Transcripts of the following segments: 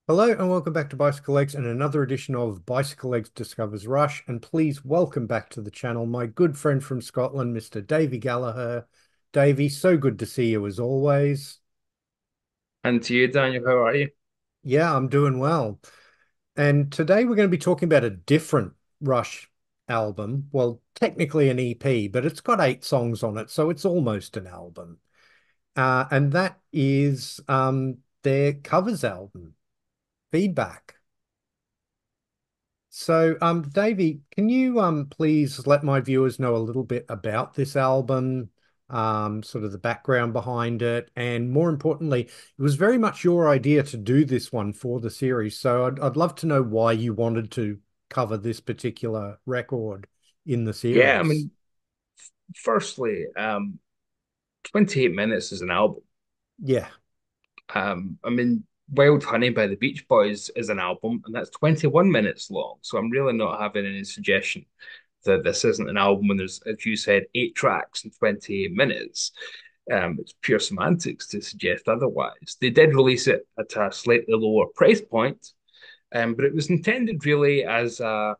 Hello and welcome back to Bicycle Legs and another edition of Bicycle Legs Discovers Rush. And please welcome back to the channel my good friend from Scotland, Mr. Davy Gallagher. Davy, so good to see you as always. And to you, Daniel, how are you? Yeah, I'm doing well. And today we're going to be talking about a different Rush album. Well, technically an EP, but it's got 8 songs on it, so it's almost an album. And that is their covers album, Feedback. So, Davey, can you please let my viewers know a little bit about this album, sort of the background behind it, and more importantly, it was very much your idea to do this one for the series. So I'd love to know why you wanted to cover this particular record in the Yeah, I series. mean, firstly, 28 minutes is an album. Yeah, I mean, Wild Honey by the Beach Boys is an album, and that's 21 minutes long. So I'm really not having any suggestion that this isn't an album when there's, as you said, 8 tracks and 28 minutes. It's pure semantics to suggest otherwise. They did release it at a slightly lower price point, but it was intended really as an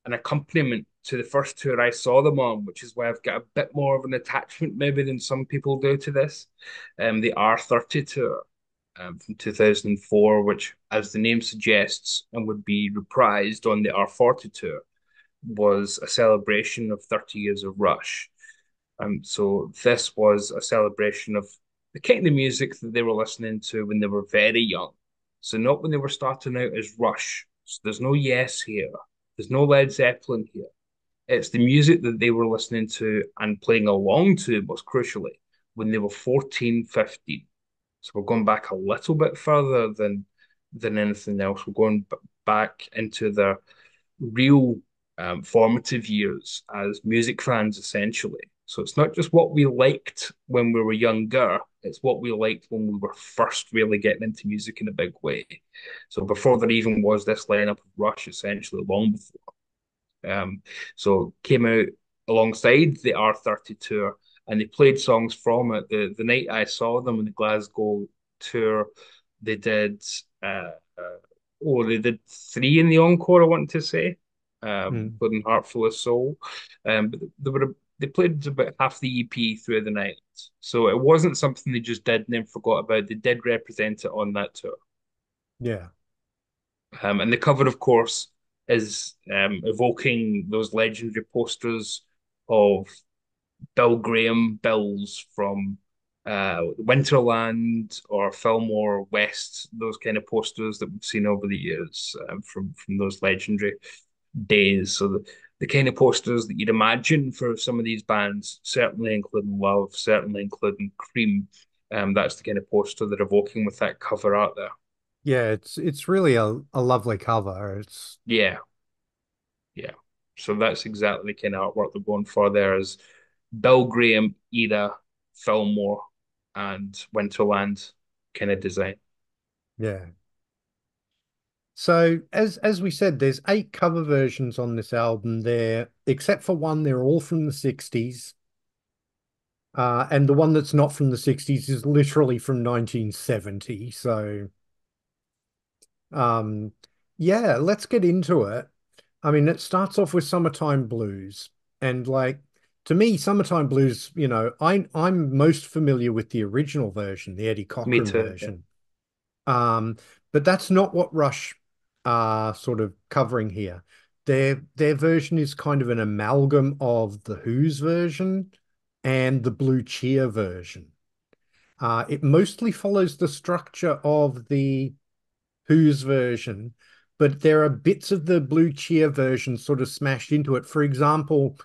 accompaniment to the first tour I saw them on, which is why I've got a bit more of an attachment maybe than some people do to this. The R30 tour from 2004, which, as the name suggests, and would be reprised on the R40 tour, was a celebration of 30 years of Rush. So this was a celebration of the kind of music that they were listening to when they were very young. So not when they were starting out as Rush. So there's no Yes here. There's no Led Zeppelin here. It's the music that they were listening to and playing along to, most crucially, when they were 14, 15. So we're going back a little bit further than anything else. We're going back into their real formative years as music fans, essentially. So it's not just what we liked when we were younger, it's what we liked when we were first really getting into music in a big way. So before there even was this lineup of Rush, essentially, long before. So came out alongside the R30 tour, and they played songs from it. The night I saw them in the Glasgow tour, they did they did three in the encore, I want to say, mm, including Heartful of Soul. But they played about half the EP through the night. So it wasn't something they just did and then forgot about. They did represent it on that tour. yeah, And the cover, of course, is evoking those legendary posters of Bill Graham bills from Winterland or Fillmore West, those kind of posters that we've seen over the years from those legendary days. So the kind of posters that you'd imagine for some of these bands, certainly including Love, certainly including Cream. That's the kind of poster they're evoking with that cover art there. yeah. It's really a lovely cover. It's Yeah, yeah. So that's exactly the kind of artwork they're going for there is Bill Graham era Fillmore and Winterland kind of design. yeah. So as we said, there's 8 cover versions on this album there, except for one, they're all from the 60s. And the one that's not from the 60s is literally from 1970. So um yeah, let's get into it. I mean, it starts off with Summertime Blues. And like to me, Summertime Blues, I'm most familiar with the original version, the Eddie Me Cochran too. Yeah. version. Um, but that's not what Rush are sort of covering here. Their version is kind of an amalgam of the Who's version and the Blue Cheer version. It mostly follows the structure of the Who's version, but there are bits of the Blue Cheer version sort of smashed into it. For example,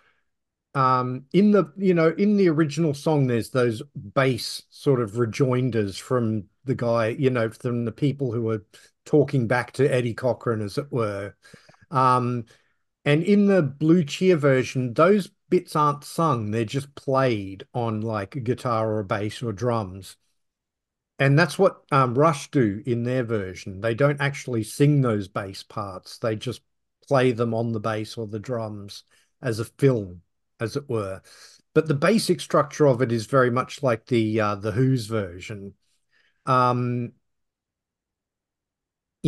in the original song, there's those bass sort of rejoinders from the guy, from the people who are talking back to Eddie Cochran, as it were. Um, and in the Blue Cheer version, those bits aren't sung, they're just played on like a guitar or a bass or drums. And that's what Rush do in their version. They don't actually sing those bass parts. They just play them on the bass or the drums as a film, as it were. But the basic structure of it is very much like the Who's version. Um,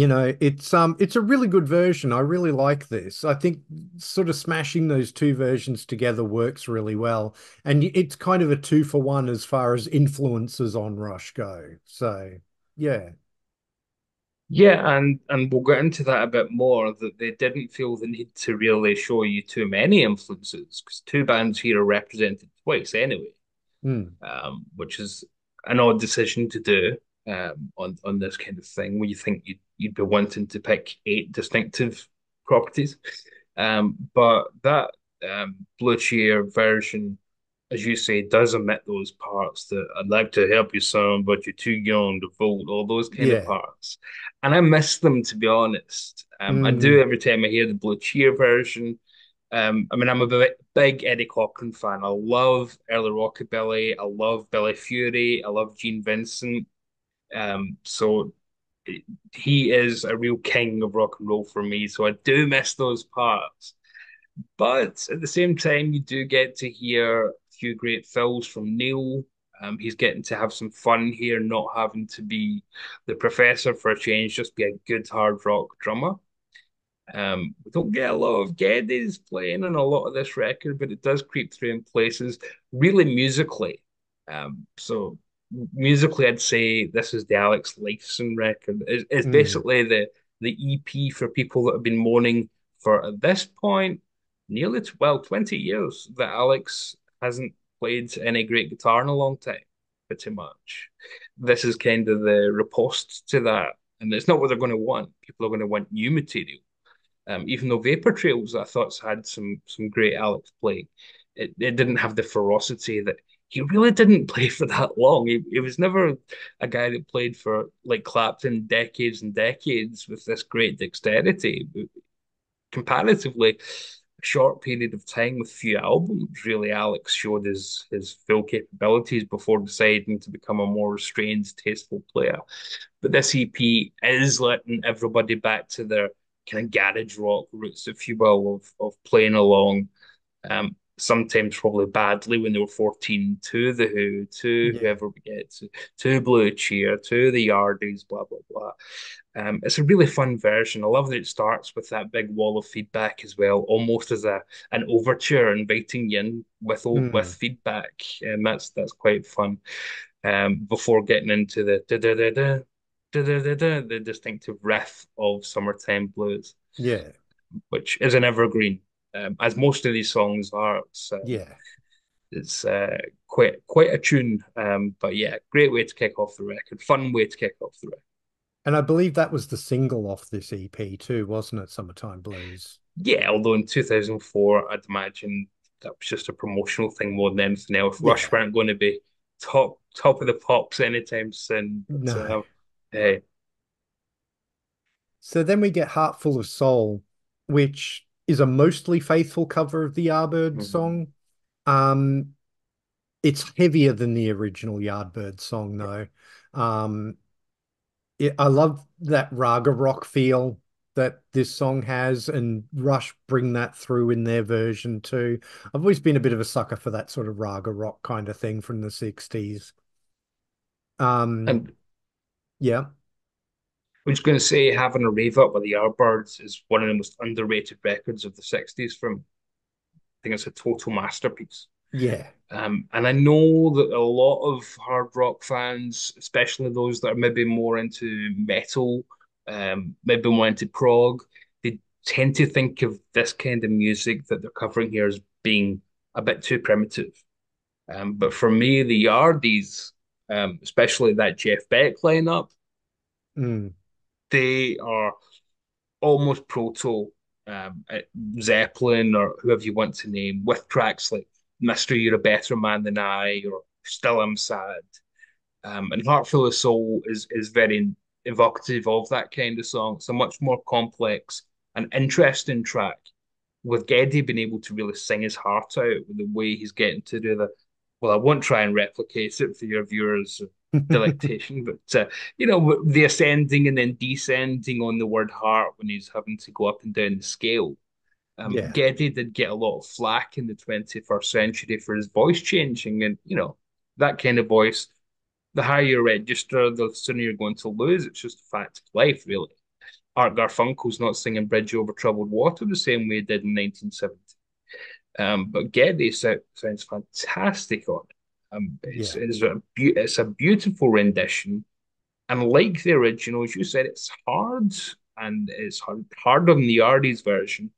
It's a really good version. I really like this. I think sort of smashing those two versions together works really well. And it's kind of a two for one as far as influences on Rush go. So yeah. Yeah, and we'll get into that a bit more, that they didn't feel the need to really show you too many influences, because two bands here are represented twice anyway, Mm, which is an odd decision to do on this kind of thing, where you think you'd be wanting to pick eight distinctive properties. But that Blue Cheer version, as you say, does omit those parts that I'd like to help you son, but you're too young to vote, all those kind of yeah. parts. And I miss them, to be honest. I do Mm, every time I hear the Blue Cheer version. I mean, I'm a big Eddie Cochran fan. I love early rockabilly. I love Billy Fury. I love Gene Vincent. So he is a real king of rock and roll for me. So I do miss those parts. But at the same time, you do get to hear a few great fills from Neil. He's getting to have some fun here, not having to be the professor for a change, just be a good hard rock drummer. We don't get a lot of Geddes playing on a lot of this record, but it does creep through in places really musically. So musically, I'd say this is the Alex Lifeson record. It's mm, basically the EP for people that have been mourning for at this point nearly 20 years that Alex hasn't played any great guitar in a long time, pretty much. This is kind of the riposte to that. And it's not what they're going to want. People are going to want new material. Even though Vapor Trails, I thought had some great Alex playing, it didn't have the ferocity that he really didn't play for that long. He was never a guy that played for like Clapton decades and decades with this great dexterity. Comparatively, a short period of time with few albums, really, Alex showed his full capabilities before deciding to become a more restrained, tasteful player. But this EP is letting everybody back to their kind of garage rock roots, if you will, of playing along, sometimes probably badly when they were 14, to The Who, to yeah. whoever we get to Blue Cheer, to the Yardbirds, blah, blah, blah. It's a really fun version. I love that it starts with that big wall of feedback as well, almost as a an overture, inviting you in with Mm, feedback, and that's quite fun. Before getting into the da da da da da da da da, the distinctive riff of Summertime Blues, yeah. which is an evergreen, as most of these songs are. Yeah. It's quite a tune, but yeah, great way to kick off the record, fun way to kick off the record. And I believe that was the single off this EP too, wasn't it? Summertime Blues. Yeah, although in 2004, I'd imagine that was just a promotional thing more than anything else. Rush Yeah. weren't going to be top of the pops anytime soon, but No. hey. So then we get Heart Full of Soul, which is a mostly faithful cover of the Yardbirds Mhm. song. Um, it's heavier than the original Yardbirds song, though. Um, I love that raga rock feel that this song has, and Rush bring that through in their version too. I've always been a bit of a sucker for that sort of raga rock kind of thing from the 60s. Um, And yeah, I was going to say, having a rave up with the Yardbirds is one of the most underrated records of the 60s from, I think it's a total masterpiece. yeah, And I know that a lot of hard rock fans, especially those that are maybe more into metal, maybe more into prog, they tend to think of this kind of music that they're covering here as being a bit too primitive. But for me, the Yardies, especially that Jeff Beck lineup, mm, they are almost proto Zeppelin or whoever you want to name, with tracks like Mister You're a Better Man Than I or Still I'm Sad. And Heartful of Soul is very evocative of that kind of song. It's a much more complex and interesting track, with Geddy being able to really sing his heart out with the way he's getting to do the. Well, I won't try and replicate it for your viewers' delectation, but the ascending and then descending on the word heart when he's having to go up and down the scale. yeah, Geddy did get a lot of flack in the 21st century for his voice changing, and that kind of voice. The higher you register, the sooner you're going to lose. It's just a fact of life, really. Art Garfunkel's not singing Bridge Over Troubled Water the same way he did in 1970. But Geddy sounds fantastic on it. Yeah. It's a beautiful rendition, and like the original, as you said, it's hard and it's harder than the Yardies version,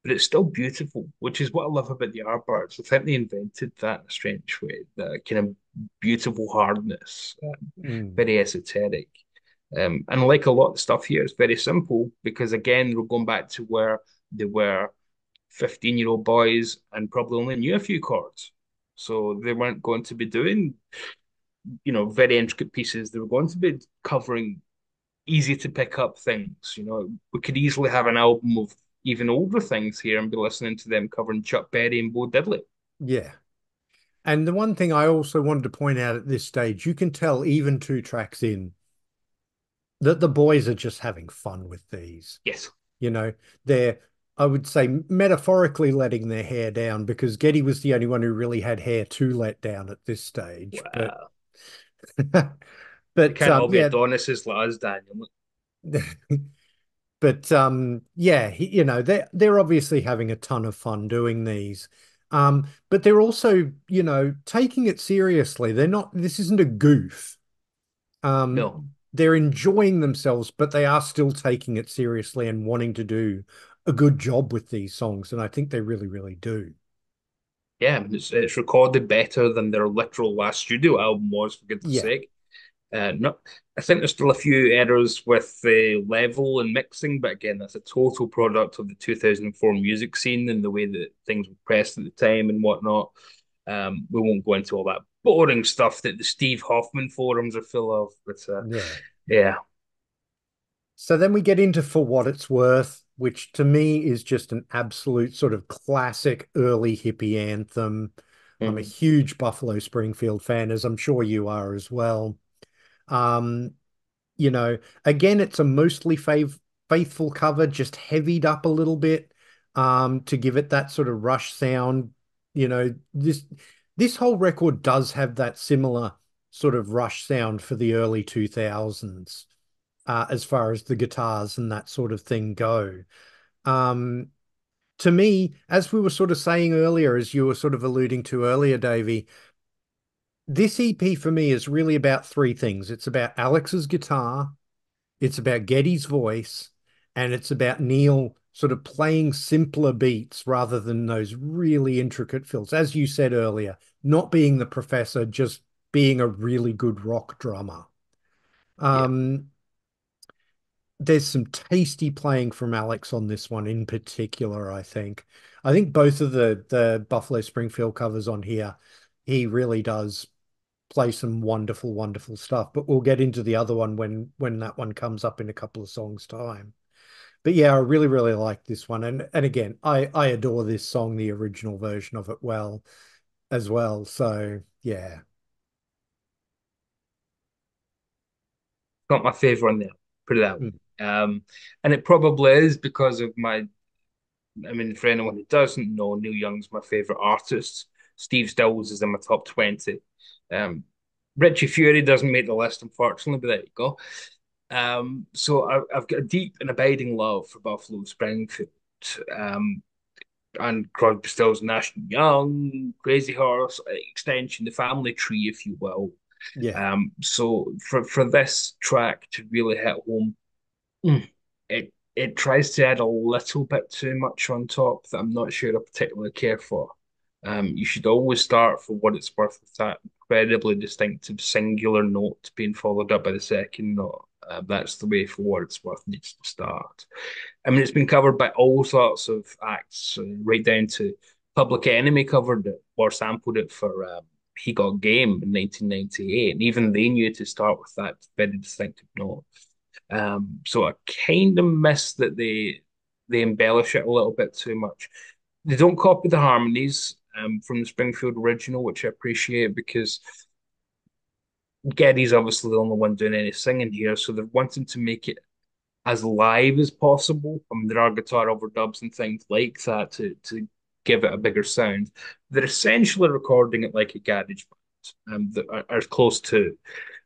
but it's still beautiful, which is what I love about the Yardbirds. I think they invented that in a strange way, that kind of beautiful hardness, Mm. very esoteric. And like a lot of stuff here, it's very simple because again, we're going back to where they were 15-year-old boys and probably only knew a few chords. So they weren't going to be doing, very intricate pieces. They were going to be covering easy to pick up things. We could easily have an album of even older things here and be listening to them covering Chuck Berry and Bo Diddley. Yeah. And the one thing I also wanted to point out at this stage, you can tell even two tracks in that the boys are just having fun with these. Yes. You know, they're, I would say, metaphorically letting their hair down because Geddy was the only one who really had hair to let down at this stage. But, Wow. They but can't all be yeah, Adonises like us, Daniel. but yeah, they're obviously having a ton of fun doing these. But they're also, taking it seriously. They're not, this isn't a goof. No. They're enjoying themselves, but they are still taking it seriously and wanting to do a good job with these songs. And I think they really, really do. Yeah, it's recorded better than their literal last studio album was, for goodness Yeah. sake. No, I think there's still a few errors with the level and mixing, but again, that's a total product of the 2004 music scene and the way that things were pressed at the time and whatnot. We won't go into all that boring stuff that the Steve Hoffman forums are full of, but Yeah. yeah. So then we get into For What It's Worth, which to me is just an absolute sort of classic early hippie anthem. I'm a Mhm. huge Buffalo Springfield fan, as I'm sure you are as well. Um, you know, again, it's a mostly faithful cover, just heavied up a little bit, to give it that sort of Rush sound. This whole record does have that similar sort of Rush sound for the early 2000s, as far as the guitars and that sort of thing go. Um, to me, as we were sort of saying earlier, as you were sort of alluding to earlier, Davey, this EP for me is really about three things. It's about Alex's guitar, it's about Geddy's voice, and it's about Neil sort of playing simpler beats rather than those really intricate fills. As you said earlier, not being the professor, just being a really good rock drummer. Yeah. Um, there's some tasty playing from Alex on this one in particular, I think. I think both of the Buffalo Springfield covers on here, he really does play some wonderful, wonderful stuff. But we'll get into the other one when that one comes up in a couple of songs' time. But yeah, I really, really like this one. And again, I adore this song, the original version of it well as well. So yeah. Not my favorite on there, put it that way. Mm. And it probably is because of for anyone who doesn't know, Neil Young's my favorite artist. Steve Stills is in my top 20. Um, Richie Fury doesn't make the list, unfortunately, but there you go. So I've got a deep and abiding love for Buffalo Springfield. Um, and Crosby, Stills, Nash and Young, Crazy Horse, extension, the family tree, if you will. Yeah. So for this track to really hit home, it tries to add a little bit too much on top that I'm not sure I particularly care for. You should always start for what it's worth with that incredibly distinctive singular note being followed up by the second note. That's the way For What It's Worth needs to start. It's been covered by all sorts of acts, right down to Public Enemy covered it or sampled it for He Got Game in 1998, and even they knew to start with that very distinctive note. So I kind of miss that they embellish it a little bit too much. They don't copy the harmonies from the Springfield original, which I appreciate because Geddy's obviously the only one doing any singing here, so they're wanting to make it as live as possible. There are guitar overdubs and things like that to give it a bigger sound. They're essentially recording it like a garage band, that are close to.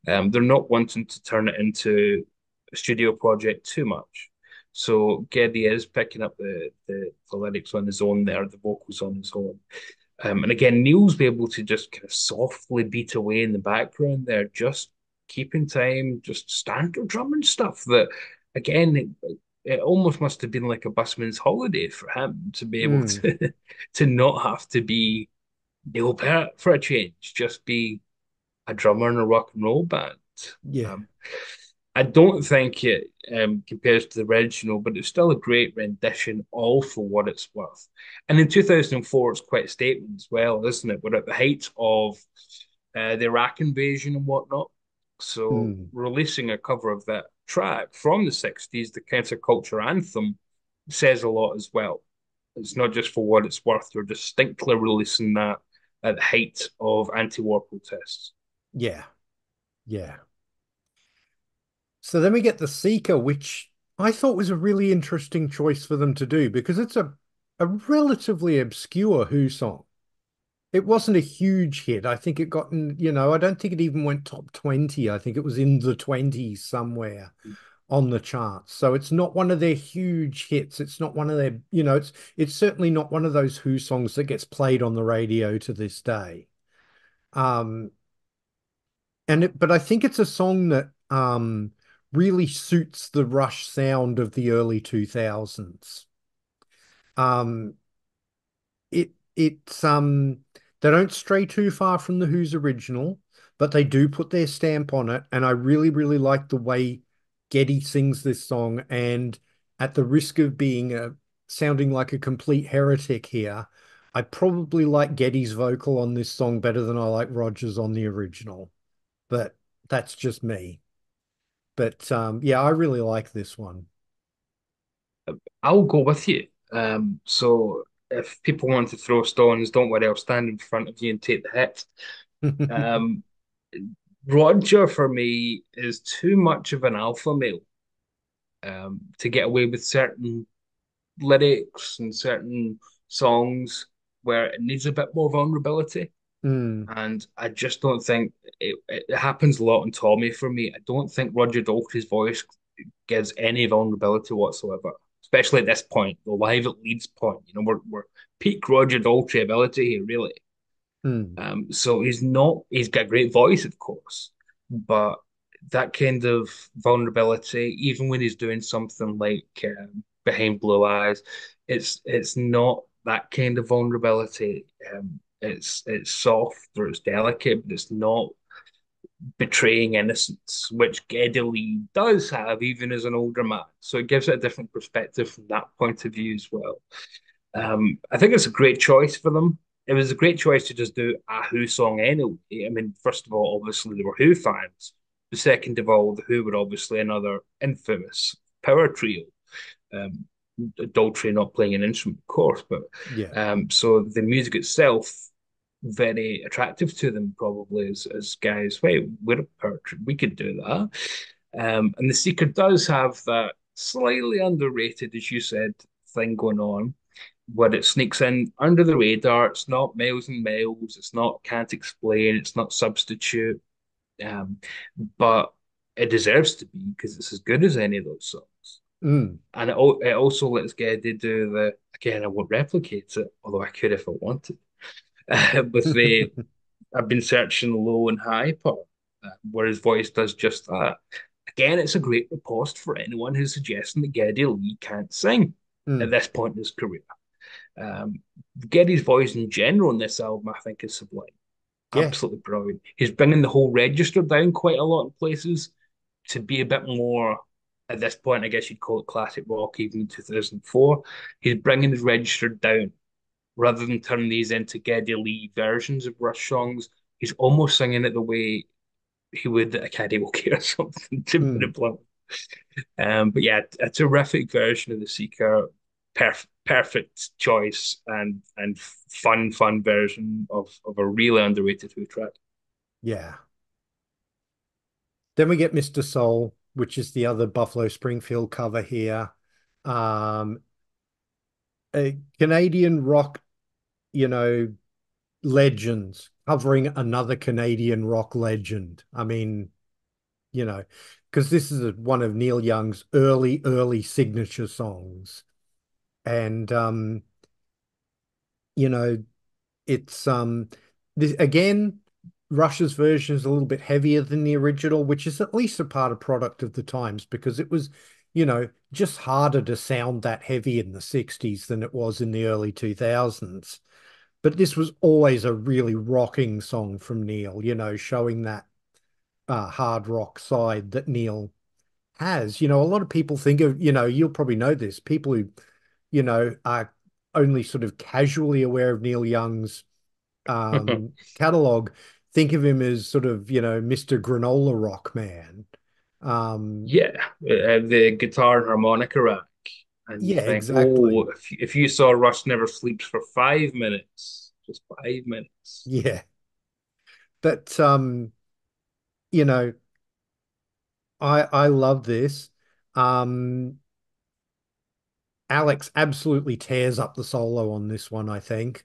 They're not wanting to turn it into a studio project too much. So Geddy is picking up the lyrics on his own there, the vocals on his own. And again, Neil's be able to just kind of softly beat away in the background there, just keeping time, just standard drumming stuff that, again, it almost must have been like a busman's holiday for him to be able Mm. to to not have to be Neil Peart for a change, just be a drummer in a rock and roll band. Yeah. Um, I don't think it compares to the original, but it's still a great rendition, all for what it's worth. And in 2004, it's quite a statement as well, isn't it? We're at the height of the Iraq invasion and whatnot. So Mm. releasing a cover of that track from the 60s, the counterculture anthem, says a lot as well. It's not just for what it's worth, they're distinctly releasing that at the height of anti-war protests. Yeah. Yeah. So then we get the Seeker, which I thought was a really interesting choice for them to do because it's a relatively obscure Who song. It wasn't a huge hit. I think it got in, I don't think it even went top 20. I think it was in the 20s somewhere on the charts. So it's not one of their huge hits. It's not one of their, it's certainly not one of those Who songs that gets played on the radio to this day. Um, but I think it's a song that really suits the Rush sound of the early 2000s. Um, it's they don't stray too far from the Who's original, but they do put their stamp on it, and I really, really like the way Geddy sings this song. And at the risk of being sounding like a complete heretic here, I probably like Geddy's vocal on this song better than I like Roger's on the original. But that's just me. But yeah, I really like this one. I'll go with you. So if people want to throw stones, don't worry, I'll stand in front of you and take the hit. Um, Roger for me is too much of an alpha male to get away with certain lyrics and certain songs where it needs a bit more vulnerability. Mm, And I just don't think it happens a lot in Tommy for me. I don't think Roger Daltrey's voice gives any vulnerability whatsoever, especially at this point, the live at Leeds point. We're peak Roger Daltrey ability here, really. mm, So he's got a great voice, of course, but that kind of vulnerability, even when he's doing something like Behind Blue Eyes, it's not that kind of vulnerability. It's soft or it's delicate, but it's not betraying innocence, which Geddy Lee does have even as an older man. So it gives it a different perspective from that point of view as well. I think it's a great choice for them. It was a great choice to just do a Who song anyway. I mean, first of all, obviously they were Who fans. The second of all, the Who were obviously another infamous power trio. Um, Daltrey not playing an instrument, of course, but yeah. so the music itself very attractive to them probably as guys. Wait, we're a power trio. We could do that. And the Seeker does have that slightly underrated, as you said, thing going on where it sneaks in under the radar. It's not Miles and Miles. It's not Can't Explain. It's not Substitute. Um, but it deserves to be because it's as good as any of those songs. Mm, And it also lets Geddy do the, again, I won't replicate it, although I could if I wanted, with the, I've been searching low and high part, where his voice does just that. Again, it's a great riposte for anyone who's suggesting that Geddy Lee can't sing at mm, this point in his career. Um, Geddy's voice in general in this album, I think, is sublime. yeah. Absolutely brilliant. He's bringing the whole register down quite a lot in places to be a bit more, at this point, I guess you'd call it classic rock, even in 2004. He's bringing his register down rather than turning these into Geddy Lee versions of Rush songs. He's almost singing it the way he would at a karaoke or something, to put Mm, it blunt. But yeah, a terrific version of the Seeker, perfect choice and fun version of a really underrated Who track. yeah. Then we get Mr. Soul, which is the other Buffalo Springfield cover here. Um, a Canadian rock, you know, legends covering another Canadian rock legend. I mean, you know. because this is one of Neil Young's early signature songs, and you know, it's this again, Rush's version is a little bit heavier than the original, which is at least a part of product of the times because it was, just harder to sound that heavy in the 60s than it was in the early 2000s. But this was always a really rocking song from Neil, showing that hard rock side that Neil has. A lot of people think of, you'll probably know this, people who, are only sort of casually aware of Neil Young's catalog think of him as sort of, Mr. Granola Rock Man. Um, Yeah, the guitar and harmonica rack, and you yeah, think, oh, exactly. if you saw Rush Never Sleeps for 5 minutes, just 5 minutes. Yeah. But you know, I love this. Um, Alex absolutely tears up the solo on this one, I think.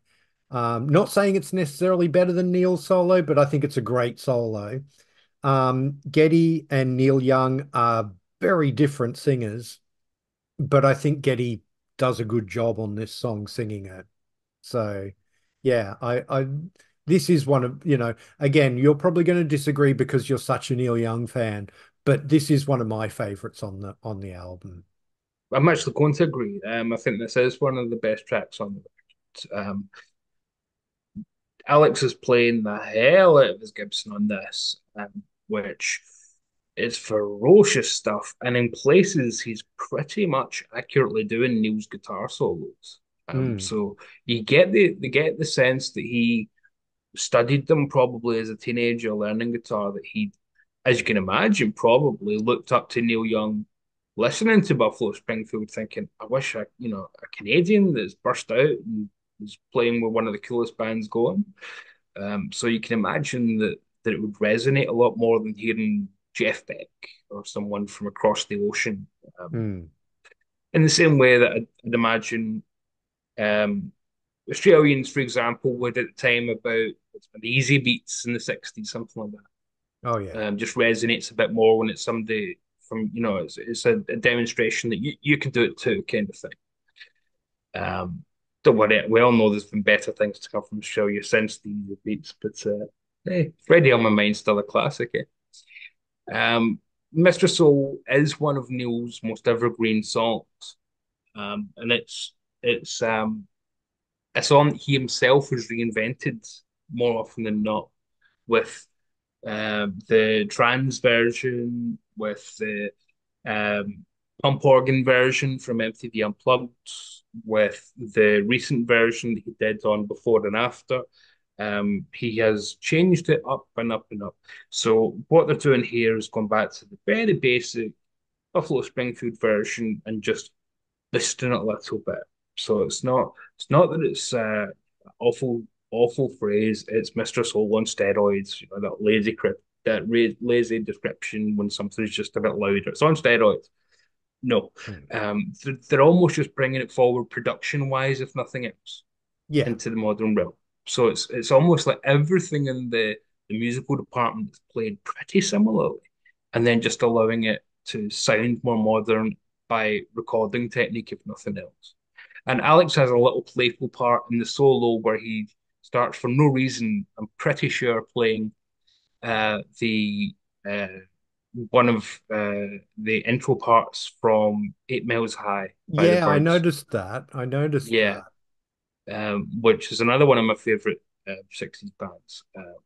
Not saying it's necessarily better than Neil's solo, but I think it's a great solo. Geddy and Neil Young are very different singers, but I think Geddy does a good job on this song singing it. So, yeah, this is one of, again, you're probably going to disagree because you're such a Neil Young fan, but this is one of my favorites on the album. I'm actually going to agree. I think this is one of the best tracks on the record. Alex is playing the hell out of his Gibson on this, which is ferocious stuff. And in places, he's pretty much accurately doing Neil's guitar solos. Mm, So you get the sense that he studied them probably as a teenager learning guitar, that he, as you can imagine, probably looked up to Neil Young listening to Buffalo Springfield thinking, I wish a Canadian that's burst out and is playing with one of the coolest bands going. So you can imagine that it would resonate a lot more than hearing Jeff Beck or someone from across the ocean. Um, mm. in the same way that I'd imagine um, Australians, for example, would at the time about the easy beats in the 60s, something like Oh that. yeah. Just resonates a bit more when it's somebody from, it's a demonstration that you can do it too, kind of thing. Don't worry, we all know there's been better things to come from Australia since the easy beats, but hey, Freddie on My Mind's still a classic. Mr. Soul is one of Neil's most evergreen songs, and it's a song he himself has reinvented more often than not, with the trans version, with the um, pump organ version from MTV Unplugged, with the recent version that he did on Before and After. He has changed it up and up and up. So what they're doing here is going back to the very basic Buffalo Springfield version and just listing it a little bit. So it's not that it's awful awful phrase. It's Mr. Soul on steroids. That lazy description when something's just a bit louder. It's on steroids. No, Mm. they're almost just bringing it forward production wise, if nothing else, Yeah. into the modern realm. So it's almost like everything in the musical department is played pretty similarly, and then just allowing it to sound more modern by recording technique, if nothing else. And Alex has a little playful part in the solo where he starts for no reason, I'm pretty sure, playing the uh, one of the intro parts from 8 Miles High by the Yeah, I Birds. noticed that. I noticed Yeah, that. which is another one of my favorite 60s bands,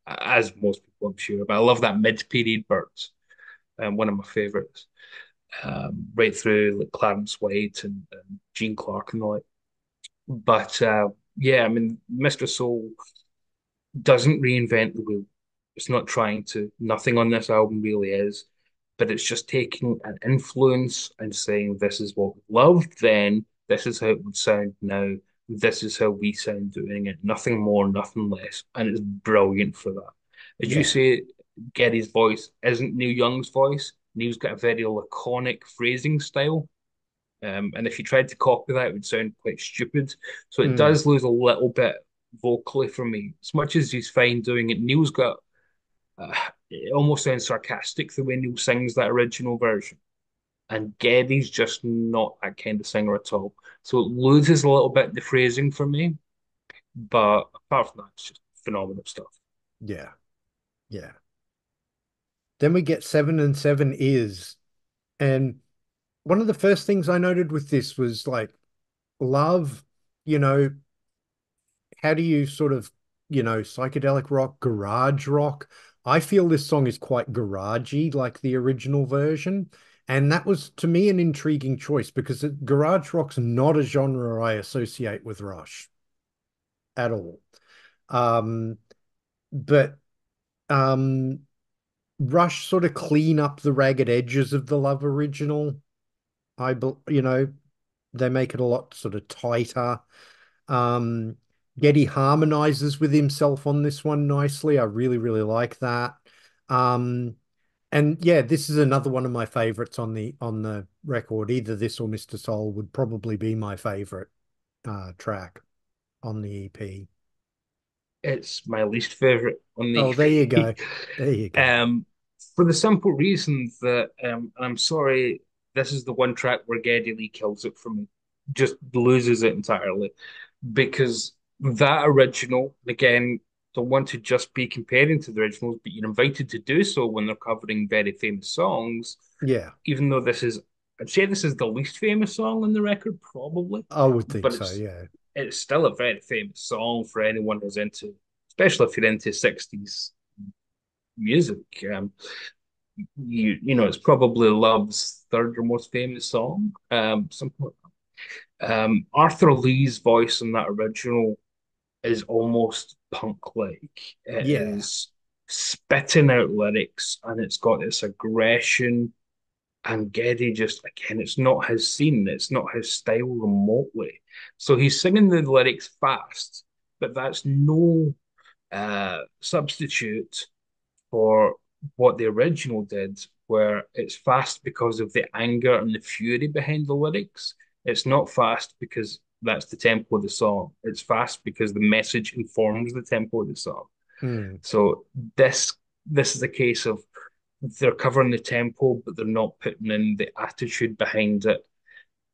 as most people, I'm sure. But I love that mid-period Birds, one of my favorites, right through like Clarence White and Gene Clark and all that. But yeah, I mean, Mr. Soul doesn't reinvent the wheel. It's not trying to. Nothing on this album really is, but it's just taking an influence and saying, this is what we loved then, this is how it would sound now, this is how we sound doing it. Nothing more, nothing less. And it's brilliant for that. As you Yeah. say, Geddy's voice isn't Neil Young's voice. Neil's got a very laconic phrasing style. And if you tried to copy that, it would sound quite stupid. So it Mm. does lose a little bit vocally for me. As much as he's fine doing it, Neil's got uh, it almost sounds sarcastic the way Neil sings that original version. And Geddy's just not that kind of singer at all. So it loses a little bit in the phrasing for me, but apart from that, it's just phenomenal stuff. Yeah, yeah. Then we get seven and seven is, and one of the first things I noted with this was like love, you know, how do you sort of, psychedelic rock, garage rock? I feel this song is quite garagey, like the original version. And that was to me an intriguing choice because garage rock's not a genre I associate with Rush at all. Um, but um, Rush sort of clean up the ragged edges of the Love original. They make it a lot sort of tighter. Um, Getty harmonizes with himself on this one nicely. I really, really like that. Um, and yeah, this is another one of my favorites on the record. Either this or Mr. Soul would probably be my favorite track on the EP. It's my least favorite on the Oh, there you EP. go. There you go. Um, for the simple reason that, and I'm sorry, this is the one track where Geddy Lee kills it for me, just loses it entirely. Because that original, again, don't want to just be comparing to the originals, but you're invited to do so when they're covering very famous songs. Yeah, Even though I'd say this is the least famous song on the record, probably, I would think but so. Yeah. it's still a very famous song for anyone who's into, especially if you're into 60s music. It's probably Love's third or most famous song. Something like that. Arthur Lee's voice in that original is almost punk-like. It Yeah. is spitting out lyrics and it's got this aggression. And Geddy just, again, it's not his scene, it's not his style remotely. So he's singing the lyrics fast, but that's no substitute for what the original did, where it's fast because of the anger and the fury behind the lyrics. It's not fast because that's the tempo of the song. It's fast because the message informs the tempo of the song. Hmm. So this this is a case of they're covering the tempo, but they're not putting in the attitude behind it.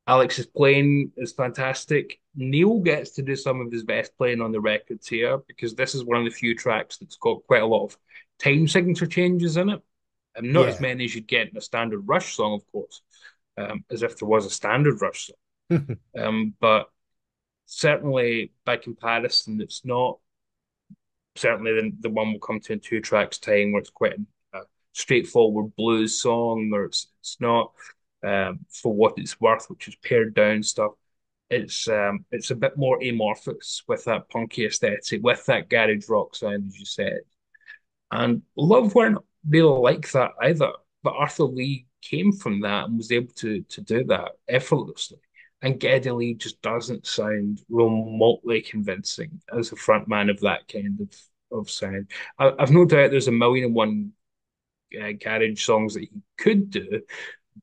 Alex's playing is fantastic. Neil gets to do some of his best playing on the records here because this is one of the few tracks that's got quite a lot of time signature changes in it. And not as Yeah. many as you'd get in a standard Rush song, of course, as if there was a standard Rush song. But certainly by comparison, it's not certainly the one we'll come to in two tracks time where it's quite a straightforward blues song or it's not for what it's worth, which is pared down stuff. It's a bit more amorphous with that punky aesthetic, with that garage rock sound, as you said. And Love weren't really like that either. But Arthur Lee came from that and was able to do that effortlessly. And Geddy Lee just doesn't sound remotely convincing as a frontman of that kind of sound. I've no doubt there's a million and one garage songs that he could do,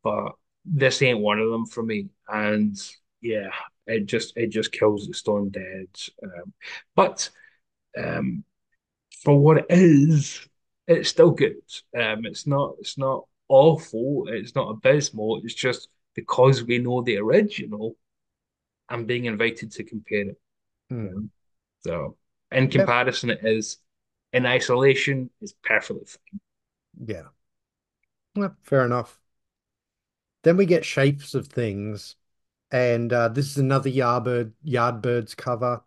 but this ain't one of them for me. And yeah, it just kills it stone dead. But um, for what it is, it's still good. It's not awful. It's not abysmal. It's just because we know the original, I'm being invited to compare it. You Hmm. know? So in Yep. comparison, it is in isolation is perfectly fine. Yeah. Well, fair enough. Then we get Shapes of Things, and this is another Yardbirds cover.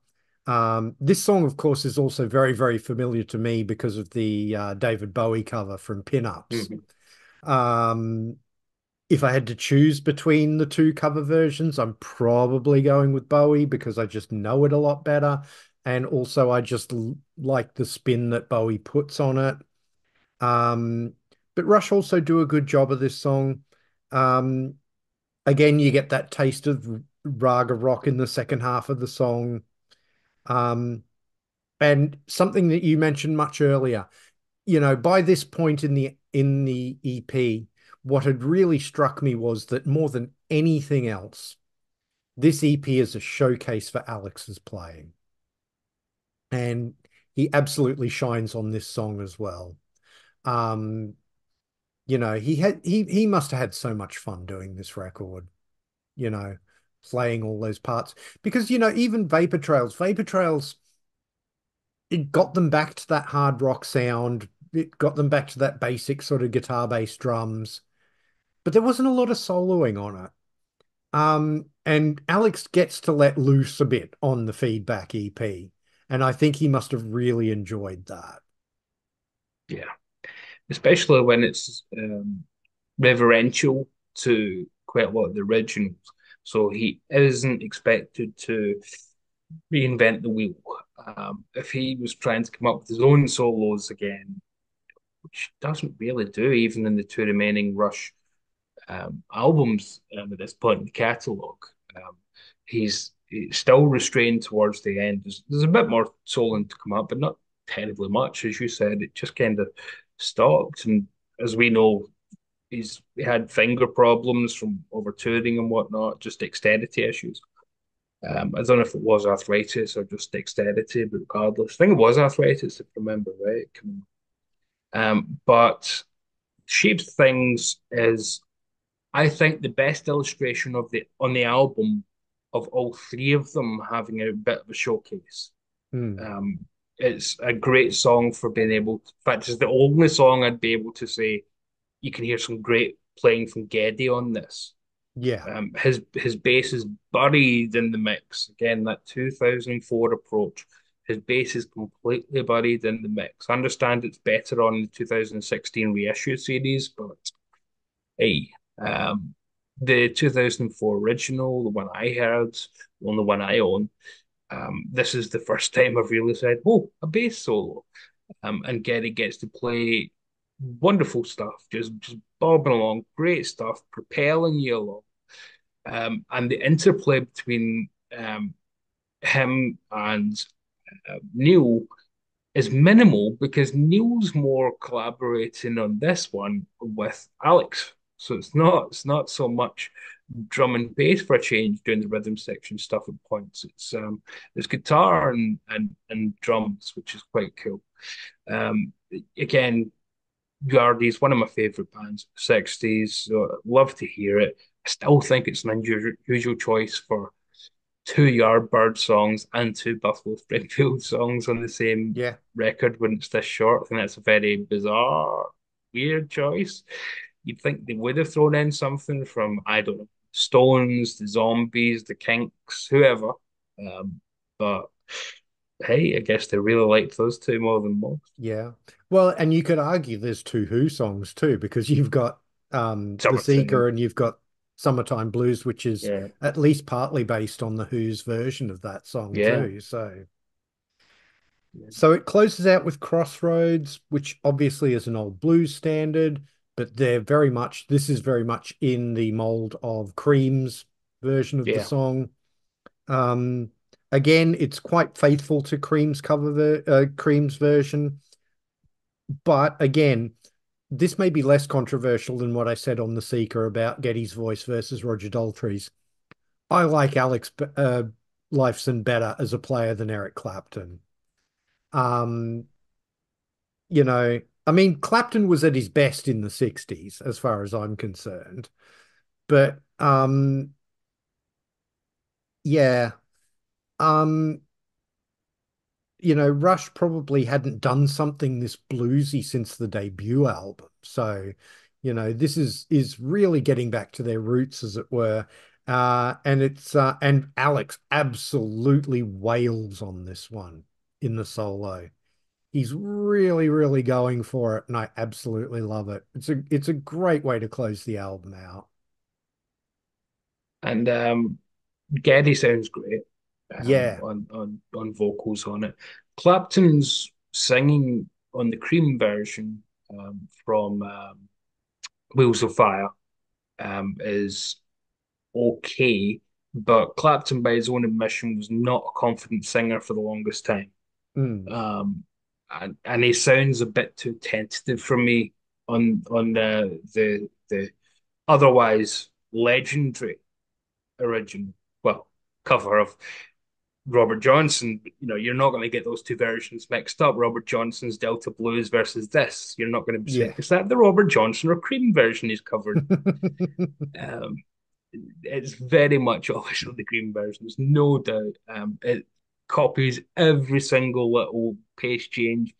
This song, of course, is also very, very familiar to me because of the David Bowie cover from Pin-Ups. Mhm. Um, if I had to choose between the two cover versions, I'm probably going with Bowie because I just know it a lot better. And also, I just like the spin that Bowie puts on it. Um, but Rush also do a good job of this song. Um, Again, you get that taste of raga rock in the second half of the song. Um, and something that you mentioned much earlier, by this point in the EP, what had really struck me was that more than anything else, this EP is a showcase for Alex's playing. And he absolutely shines on this song as well. Um, he must have had so much fun doing this record, you know, playing all those parts. Because, even Vapor Trails, it got them back to that hard rock sound. It got them back to that basic sort of guitar bass drums, but there wasn't a lot of soloing on it. And Alex gets to let loose a bit on the Feedback EP, and I think he must have really enjoyed that. Yeah, especially when it's reverential to quite a lot of the originals. So he isn't expected to reinvent the wheel. If he was trying to come up with his own solos again, which doesn't really do, even in the two remaining Rush albums at this point in the catalogue, um, he's still restrained towards the end. There's a bit more soloing to come up, but not terribly much, as you said. It just kind of stopped, and as we know, he had finger problems from over touring and whatnot, just dexterity issues. I don't know if it was arthritis or just dexterity, but regardless, I think it was arthritis, if I remember right. But Shaped Things is, I think, the best illustration of the on the album of all three of them having a bit of a showcase. Hmm. Um, it's a great song for being able to, in fact, it's the only song I'd be able to say you can hear some great playing from Geddy on this. Yeah, His bass is buried in the mix. Again, that 2004 approach. His bass is completely buried in the mix. I understand it's better on the 2016 reissue series, but hey, um, the 2004 original, the one I heard, the only one I own, this is the first time I've really said, "Oh, a bass solo." And Geddy gets to play wonderful stuff, just bobbing along, great stuff, propelling you along. And the interplay between him and Neil is minimal because Neil's more collaborating on this one with Alex. So it's not so much drum and bass for a change doing the rhythm section stuff at points. It's guitar and drums, which is quite cool. Um, Again, Yardies, one of my favorite bands of the 60s. So love to hear it. I still think it's an unusual choice for two Yardbird songs and two Buffalo Springfield songs on the same yeah, record when it's this short. I think that's a very bizarre, weird choice. You'd think they would have thrown in something from, I don't know, Stones, the Zombies, the Kinks, whoever. Um, but hey, I guess they really liked those two more than most. yeah. Well, and you could argue there's two Who songs too, because you've got The Summertime. Seeker and you've got Summertime Blues, which is Yeah. at least partly based on the Who's version of that song Yeah. too. So Yeah. so it closes out with Crossroads, which obviously is an old blues standard, but this is very much in the mold of Cream's version of the Yeah. song. Um, Again, it's quite faithful to Cream's version, but again, this may be less controversial than what I said on The Seeker about Geddy's voice versus Roger Daltrey's. I like Alex Lifeson better as a player than Eric Clapton. Um, I mean, Clapton was at his best in the 60s, as far as I'm concerned. But yeah, um, Rush probably hadn't done something this bluesy since the debut album. So, this is really getting back to their roots, as it were. And Alex absolutely wails on this one in the solo. He's really, really going for it, and I absolutely love it. It's a great way to close the album out. And Geddy sounds great Yeah. on vocals on it. Clapton's singing on the Cream version from Wheels of Fire is okay, but Clapton, by his own admission, was not a confident singer for the longest time. Mm. Um, and he sounds a bit too tentative for me on the otherwise legendary original, well, cover of Robert Johnson, you're not going to get those two versions mixed up. Robert Johnson's Delta Blues versus this. You're not going to say, Yeah. is that the Robert Johnson or Cream version he's covered? Um, it's very much obviously the Cream version. There's no doubt. It copies every single little pace change,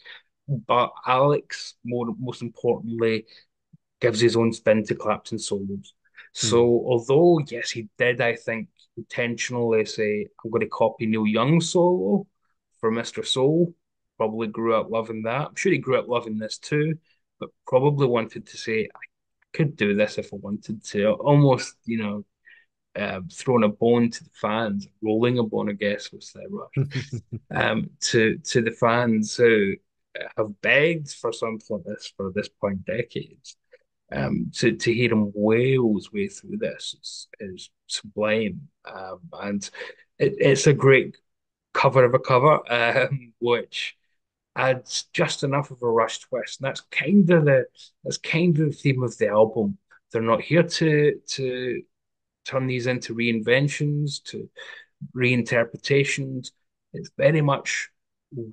but Alex, most importantly, gives his own spin to Clapton solos. So Mm. although yes, he did, I think, intentionally say, I'm going to copy Neil Young's solo for Mr. Soul. Probably grew up loving that. I'm sure he grew up loving this too, but probably wanted to say, I could do this if I wanted to. Almost, throwing a bone to the fans, rolling a bone, I guess, was the rush. To the fans who have begged for something like this for this point decades. To hear him wail his way through this is sublime, and it's a great cover of a cover, which adds just enough of a Rush twist. And that's kind of the theme of the album. They're not here to turn these into reinventions, to reinterpretations. It's very much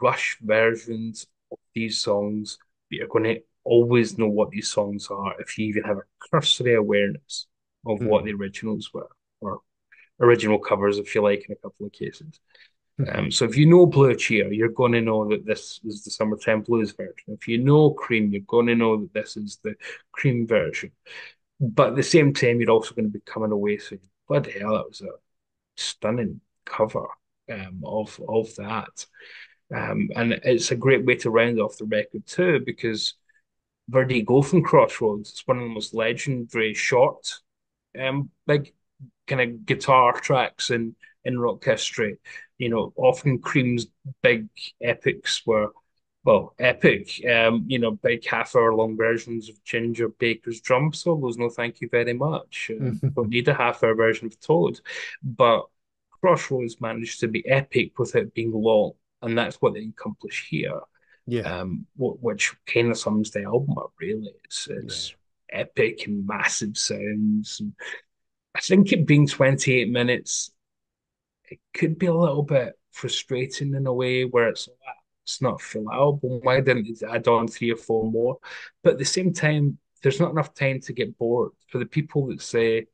Rush versions of these songs, but you're going to always know what these songs are if you even have a cursory awareness of what Mm. the originals were, or original covers, if you like, in a couple of cases. So if you know Blue Cheer, you're going to know that this is the Summertime Blues version. If you know Cream, you're going to know that this is the Cream version. But at the same time, you're also going to be coming away saying, bloody hell, that was a stunning cover of that. And it's a great way to round off the record too, because Where Do You Go from Crossroads? It's one of the most legendary short, big kind of guitar tracks in rock history. Often Cream's big epics were, well, epic. Big half-hour long versions of Ginger Baker's drum solos. No, thank you very much. Don't need a half-hour version of Toad, but Crossroads managed to be epic without being long, and that's what they accomplish here. Yeah. Which kind of sums the album up. Really, it's Yeah. it's epic and massive sounds. I think it being 28 minutes, it could be a little bit frustrating in a way where it's not a full album. Why didn't it add on three or four more? But at the same time, there's not enough time to get bored. For the people that say,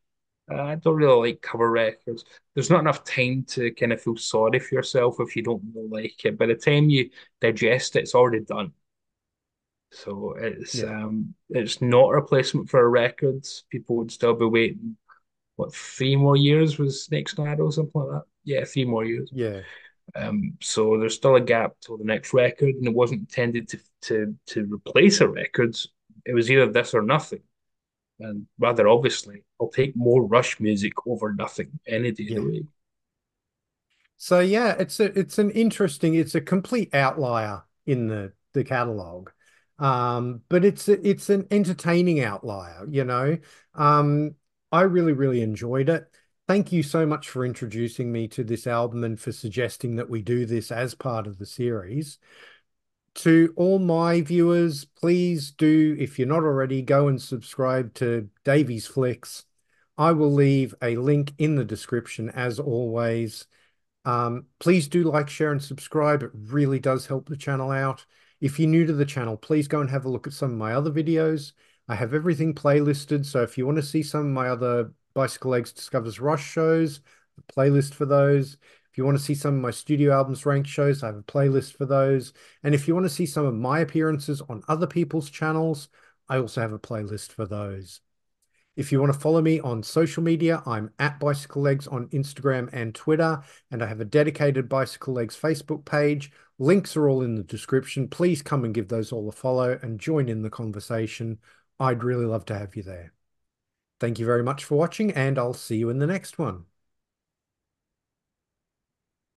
I don't really like cover records, there's not enough time to kind of feel sorry for yourself if you don't really like it. By the time you digest it, it's already done. So Yeah. it's not a replacement for a record. People would still be waiting. What, 3 more years was Snakes and Arrows, something like that? Yeah, 3 more years. Yeah. So there's still a gap till the next record, and it wasn't intended to replace a record. It was either this or nothing. And rather obviously, I'll take more Rush music over nothing any day of the Yeah. week. So yeah, it's a complete outlier in the catalog. But it's an entertaining outlier, you know. Um, I really, really enjoyed it. Thank you so much for introducing me to this album and for suggesting that we do this as part of the series. To all my viewers, please do, if you're not already, go and subscribe to Davy's Flicks. I will leave a link in the description as always. Please do like, share, and subscribe. It really does help the channel out. If you're new to the channel, please go and have a look at some of my other videos. I have everything playlisted, so if you want to see some of my other Bicycle Legs Discovers Rush shows, a playlist for those. If you want to see some of my studio albums ranked shows, I have a playlist for those. And if you want to see some of my appearances on other people's channels, I also have a playlist for those. If you want to follow me on social media, I'm at Bicycle Legs on Instagram and Twitter, and I have a dedicated Bicycle Legs Facebook page. Links are all in the description. Please come and give those all a follow and join in the conversation. I'd really love to have you there. Thank you very much for watching, and I'll see you in the next one.